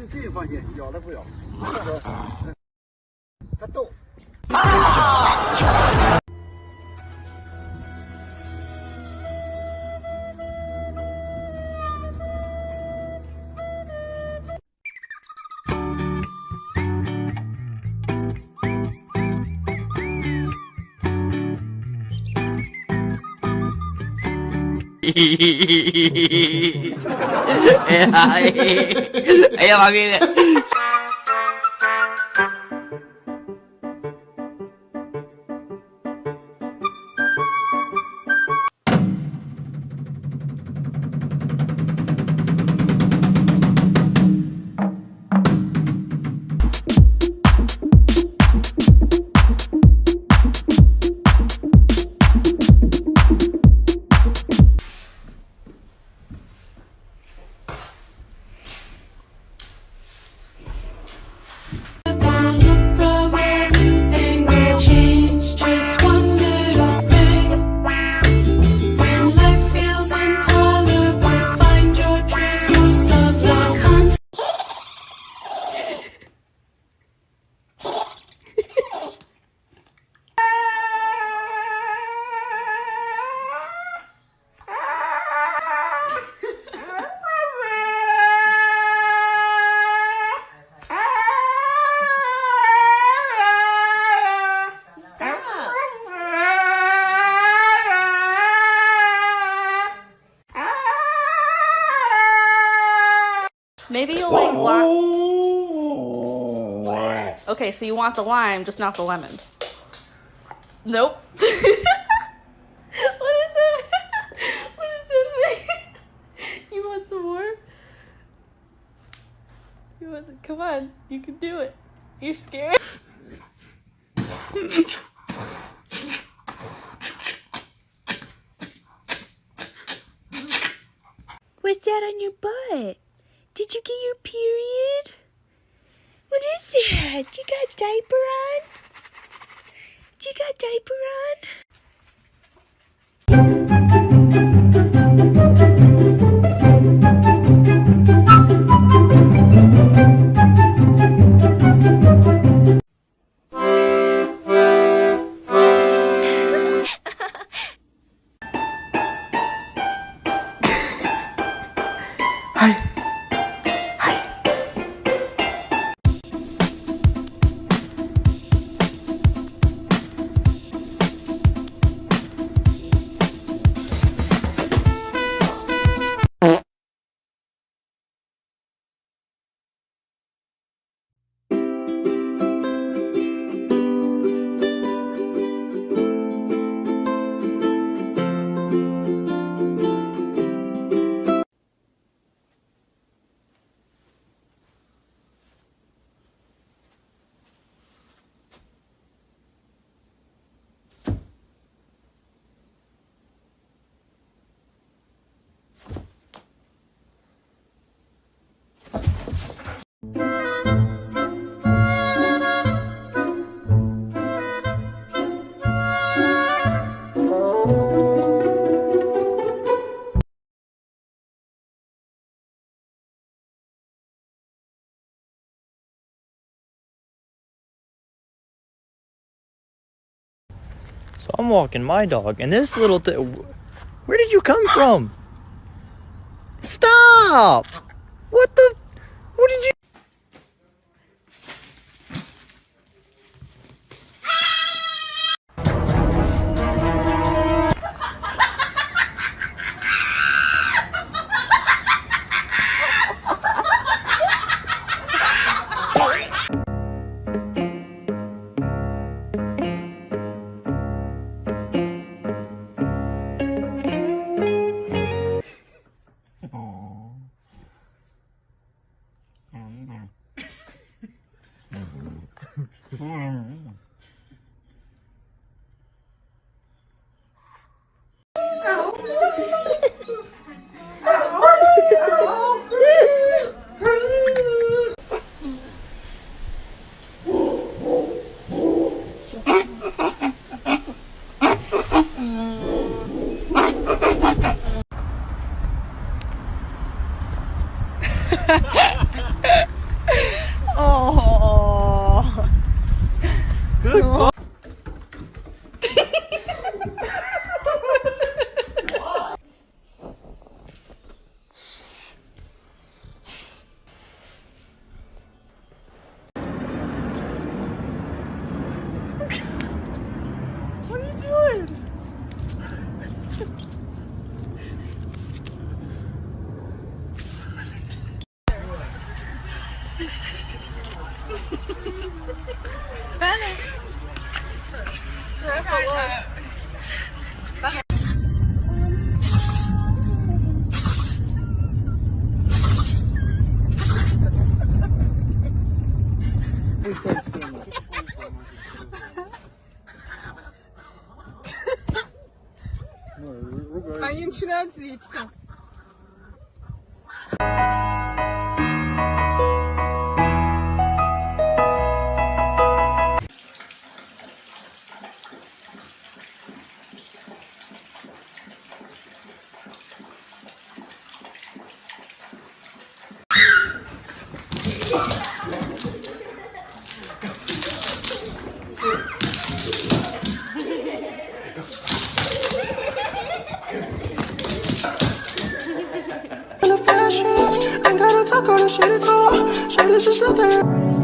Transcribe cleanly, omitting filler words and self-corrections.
可以放心，咬了不咬。它逗。哎呀妈逼的！Maybe you'll like lime. Okay, so you want the lime, just not the lemon. Nope. What is it? What is it? You want some more? You want? Come on, you can do it. You're scared. What's that on your butt? Did you get your period? What is that? You got diaper on? You got diaper on? So I'm walking my dog, and this little thing. Where did you come from? Stop! What the? What did you? Oh. Good boy. What are you doing? Они начинают злиться. Ain't gotta talk all the shit it's all. Shit is just out there.